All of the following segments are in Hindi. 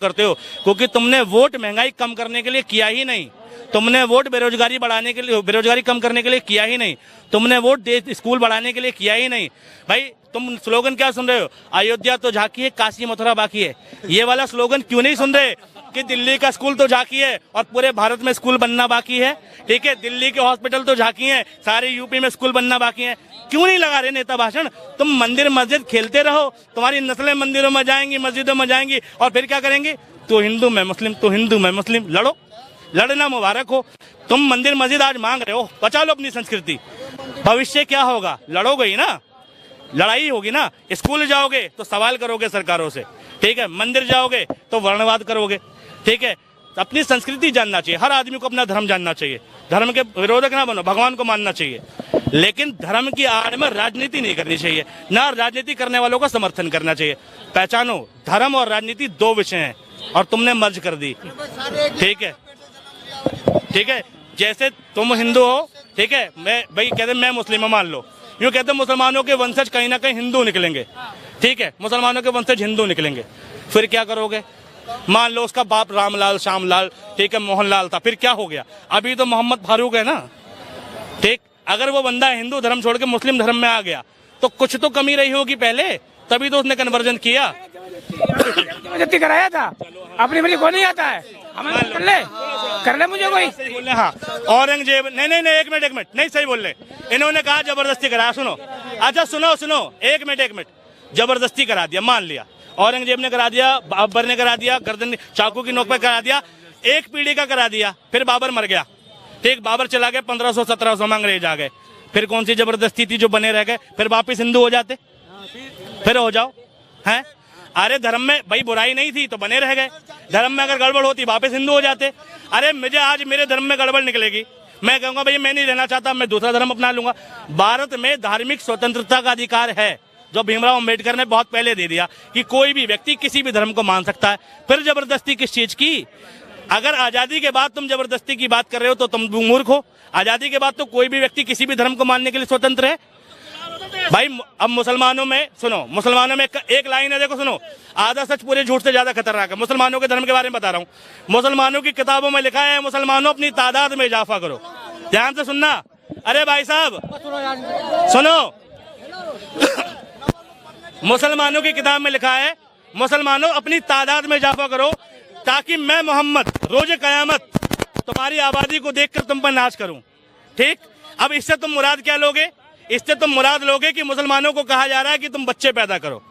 करते हो, क्योंकि तुमने वोट महंगाई कम करने के लिए किया ही नहीं, तुमने वोट बेरोजगारी बढ़ाने के लिए, बेरोजगारी कम करने के लिए किया ही नहीं, तुमने वोट स्कूल बढ़ाने के लिए किया ही नहीं। भाई तुम स्लोगन क्या सुन रहे हो, अयोध्या तो झांकी है, काशी मथुरा बाकी है। ये वाला स्लोगन क्यों नहीं सुन रहे कि दिल्ली का स्कूल तो झांकी है और पूरे भारत में स्कूल बनना बाकी है। ठीक है, दिल्ली के हॉस्पिटल तो झांकी है, सारे यूपी में स्कूल बनना बाकी है। क्यों नहीं लगा रहे नेता भाषण? तुम मंदिर मस्जिद खेलते रहो, तुम्हारी नस्लें मंदिरों में जाएंगी, मस्जिदों में जाएंगी, और फिर क्या करेंगे? तो हिंदू मैं मुस्लिम, तो हिंदू मैं मुस्लिम। लड़ो, लड़ना मुबारक हो। तुम मंदिर मस्जिद आज मांग रहे हो, बचा लो अपनी संस्कृति। भविष्य क्या होगा? लड़ोगे ही ना, लड़ाई होगी ना। स्कूल जाओगे तो सवाल करोगे सरकारों से, ठीक है, मंदिर जाओगे तो वर्णवाद करोगे, ठीक है। अपनी संस्कृति जानना चाहिए, हर आदमी को अपना धर्म जानना चाहिए, धर्म के विरोधक ना बनो, भगवान को मानना चाहिए, लेकिन धर्म की आड़ में राजनीति नहीं करनी चाहिए, ना राजनीति करने वालों का समर्थन करना चाहिए। पहचानो, धर्म और राजनीति दो विषय हैं और तुमने मर्ज कर दी। ठीक है, ठीक है, जैसे तुम हिंदू हो, ठीक है, मैं भाई कहते मैं मुस्लिम मान लो, यूँ कहते मुसलमानों के वंशज कहीं ना कहीं हिंदू निकलेंगे, ठीक है, मुसलमानों के वंशज हिंदू निकलेंगे, फिर क्या करोगे? मान लो उसका बाप रामलाल, श्यामलाल, ठीक है, मोहनलाल था, फिर क्या हो गया? अभी तो मोहम्मद फारूक है ना, ठीक। अगर वो बंदा हिंदू धर्म छोड़ के मुस्लिम धर्म में आ गया तो कुछ तो कमी रही होगी पहले, तभी तो उसने कन्वर्जन किया। जब्ती कराया था, अपनी बली को नहीं आता है, हमें कर ले मुझे कोई बोले। हाँ, औरंगजेब, नहीं, एक मिनट, नहीं सही बोल रहे, इन्होंने कहा जबरदस्ती कराया। सुनो, अच्छा सुनो, एक मिनट, जबरदस्ती करा दिया, मान लिया, औरंगजेब ने करा दिया, बाबर ने करा दिया, गर्दन चाकू की नोक पर करा दिया, एक पीढ़ी का करा दिया, फिर बाबर मर गया, ठीक, बाबर चला गया, 1500-1700 में अंग्रेज आ गए, फिर कौन सी जबरदस्ती थी जो बने रह गए? फिर वापिस हिंदू हो जाते, फिर हो जाओ, हैं? अरे धर्म में भाई बुराई नहीं थी तो बने रह गए, धर्म में अगर गड़बड़ होती वापस हिंदू हो जाते। अरे मुझे आज मेरे धर्म में गड़बड़ निकलेगी, मैं कहूंगा भाई मैं नहीं रहना चाहता, मैं दूसरा धर्म अपना लूंगा। भारत में धार्मिक स्वतंत्रता का अधिकार है, जो भीमराव अम्बेडकर ने बहुत पहले दे दिया कि कोई भी व्यक्ति किसी भी धर्म को मान सकता है। फिर जबरदस्ती किस चीज की? अगर आजादी के बाद तुम जबरदस्ती की बात कर रहे हो तो तुम मूर्ख हो। आजादी के बाद तो कोई भी व्यक्ति किसी भी धर्म को मानने के लिए स्वतंत्र है। भाई अब मुसलमानों में सुनो, मुसलमानों में एक लाइन है, देखो सुनो, आधा सच पूरे झूठ से ज्यादा खतरनाक है। मुसलमानों के धर्म के बारे में बता रहा हूँ, मुसलमानों की किताबों में लिखा है, मुसलमानों अपनी तादाद में इजाफा करो। ध्यान से सुनना, अरे भाई साहब सुनो, मुसलमानों की किताब में लिखा है, मुसलमानों अपनी तादाद में इजाफा करो, ताकि मैं मोहम्मद रोज कयामत तुम्हारी आबादी को देखकर तुम पर नाच करूं। ठीक, अब इससे तुम मुराद क्या लोगे? इससे तुम मुराद लोगे कि मुसलमानों को कहा जा रहा है कि तुम बच्चे पैदा करो,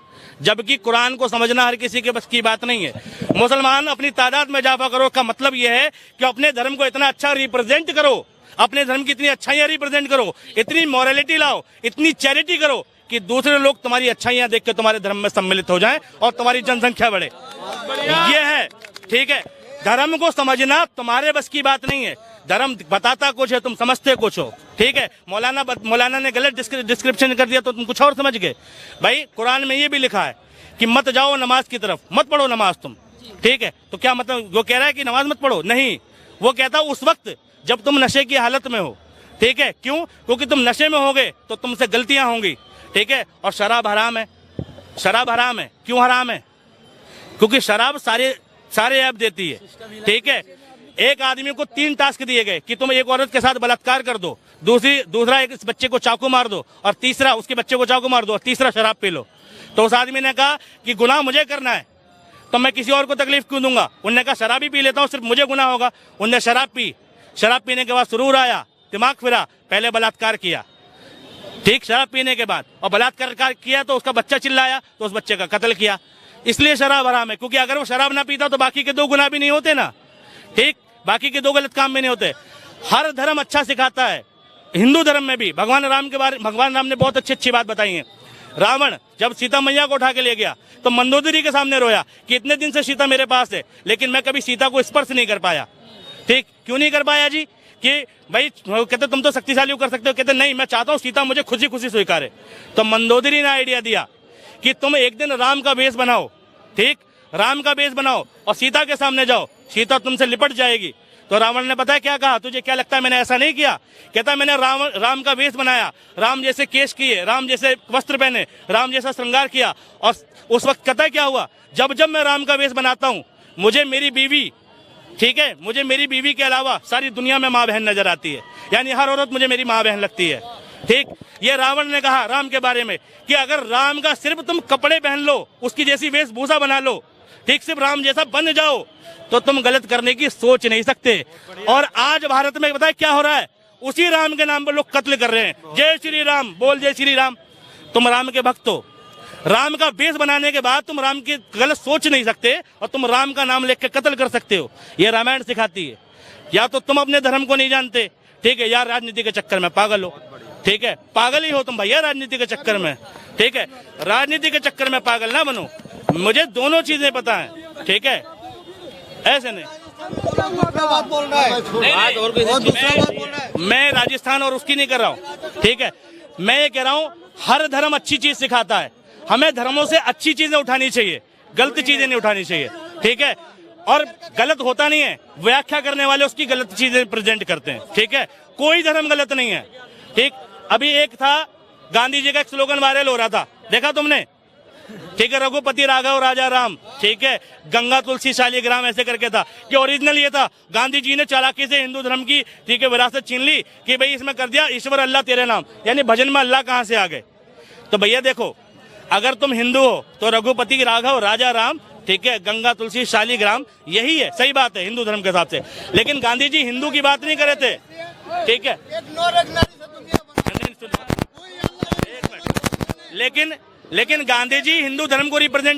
जबकि कुरान को समझना हर किसी के बस की बात नहीं है। मुसलमान अपनी तादाद में इजाफा करो का मतलब यह है कि अपने धर्म को इतना अच्छा रिप्रेजेंट करो, अपने धर्म की इतनी अच्छाइयां रिप्रेजेंट करो, इतनी मॉरलिटी लाओ, इतनी चैरिटी करो कि दूसरे लोग तुम्हारी अच्छाइयां देख के तुम्हारे धर्म में सम्मिलित हो जाएं और तुम्हारी जनसंख्या बढ़े। ये है, ठीक है। धर्म को समझना तुम्हारे बस की बात नहीं है, धर्म बताता कुछ है, तुम समझते कुछ हो, ठीक है। मौलाना ने गलत डिस्क्रिप्शन कर दिया तो तुम कुछ और समझ गए। भाई कुरान में ये भी लिखा है कि मत जाओ नमाज की तरफ, मत पढ़ो नमाज तुम, ठीक है। तो क्या मतलब वो कह रहा है कि नमाज मत पढ़ो? नहीं, वो कहता उस वक्त जब तुम नशे की हालत में हो, ठीक है। क्यों? क्योंकि तुम नशे में होगे तो तुमसे गलतियां होंगी, ठीक है। और शराब हराम है, शराब हराम है। क्यों हराम है? क्योंकि शराब सारे ऐप देती है, ठीक है। एक आदमी को 3 टास्क दिए गए कि तुम एक औरत के साथ बलात्कार कर दो, दूसरा एक बच्चे को चाकू मार दो, और तीसरा उसके बच्चे को चाकू मार दो, और तीसरा शराब पी लो। तो उस आदमी ने कहा कि गुनाह मुझे करना है तो मैं किसी और को तकलीफ क्यों दूंगा? उन्होंने कहा शराब ही पी लेता हूँ, सिर्फ मुझे गुनाह होगा। उनने शराब पी, शराब पीने के बाद सुरूर आया, दिमाग फिरा, पहले बलात्कार किया, ठीक, शराब पीने के बाद, और बलात्कार किया तो उसका बच्चा चिल्लाया तो उस बच्चे का कत्ल किया। इसलिए शराब हराम है, क्योंकि अगर वो शराब ना पीता तो बाकी के 2 गुनाह भी नहीं होते ना, ठीक, बाकी के 2 गलत काम भी नहीं होते। हर धर्म अच्छा सिखाता है, हिंदू धर्म में भी भगवान राम ने बहुत अच्छी बात बताई है। रावण जब सीता मैया को उठा के ले गया तो मंदोदरी के सामने रोया कि इतने दिन से सीता मेरे पास है, लेकिन मैं कभी सीता को स्पर्श नहीं कर पाया। ठीक, क्यों नहीं कर पाया जी? कि भाई कहते तुम तो शक्तिशाली कर सकते हो, कहते नहीं, मैं चाहता हूँ सीता मुझे खुशी खुशी स्वीकारे। तो मंदोदरी ने आइडिया दिया कि तुम एक दिन राम का वेश बनाओ, ठीक, राम का वेश बनाओ और सीता के सामने जाओ, सीता तुमसे लिपट जाएगी। तो रावण ने पता है क्या कहा? तुझे क्या लगता है मैंने ऐसा नहीं किया? कहता मैंने राम का वेश बनाया, राम जैसे केश किए, राम जैसे वस्त्र पहने, राम जैसा श्रृंगार किया, और उस वक्त कहता है क्या हुआ? जब मैं राम का वेश बनाता हूँ मुझे मेरी बीवी, ठीक है, मुझे मेरी बीवी के अलावा सारी दुनिया में माँ बहन नजर आती है, यानी हर औरत मुझे मेरी माँ बहन लगती है। ठीक, ये रावण ने कहा राम के बारे में कि अगर राम का सिर्फ तुम कपड़े पहन लो, उसकी जैसी वेशभूषा बना लो, ठीक, सिर्फ राम जैसा बन जाओ, तो तुम गलत करने की सोच नहीं सकते। और आज भारत में बताए क्या हो रहा है, उसी राम के नाम पर लोग कत्ल कर रहे हैं। जय श्री राम बोल, जय श्री राम। तुम राम के भक्त हो, राम का बेस बनाने के बाद तुम राम की गलत सोच नहीं सकते और तुम राम का नाम लेकर के कत्ल कर सकते हो। ये रामायण सिखाती है। या तो तुम अपने धर्म को नहीं जानते, ठीक है, या राजनीति के चक्कर में पागल हो, ठीक है, पागल ही हो तुम भैया राजनीति के चक्कर में, ठीक है, राजनीति के चक्कर में पागल ना बनो। मुझे दोनों चीजें पता है, ठीक है, ऐसे नहीं। मैं राजस्थान और उसकी नहीं कर रहा हूँ, ठीक है, मैं ये कह रहा हूँ हर धर्म अच्छी चीज सिखाता है, हमें धर्मों से अच्छी चीजें उठानी चाहिए, गलत चीजें नहीं उठानी चाहिए, ठीक है। और गलत होता नहीं है, व्याख्या करने वाले उसकी गलत चीजें प्रेजेंट करते हैं, ठीक है, कोई धर्म गलत नहीं है, ठीक। अभी एक था गांधी जी का एक स्लोगन वायरल हो रहा था, देखा तुमने, ठीक है, रघुपति राघव राजा राम, ठीक है, गंगा तुलसी शालिग्राम, ऐसे करके था कि ओरिजिनल ये था, गांधी जी ने चालाकी से हिंदू धर्म की, ठीक है, विरासत छीन ली कि भाई इसमें कर दिया ईश्वर अल्लाह तेरे नाम, यानी भजन में अल्लाह कहां से आ गए। तो भैया देखो, अगर तुम हिंदू हो तो रघुपति राघव राजा राम, ठीक है, गंगा तुलसी शालिग्राम, यही है, सही बात है हिंदू धर्म के हिसाब से। लेकिन गांधी जी हिंदू की बात नहीं कर रहे थे, ठीक है, लेकिन गांधी जी हिंदू धर्म को रिप्रेजेंट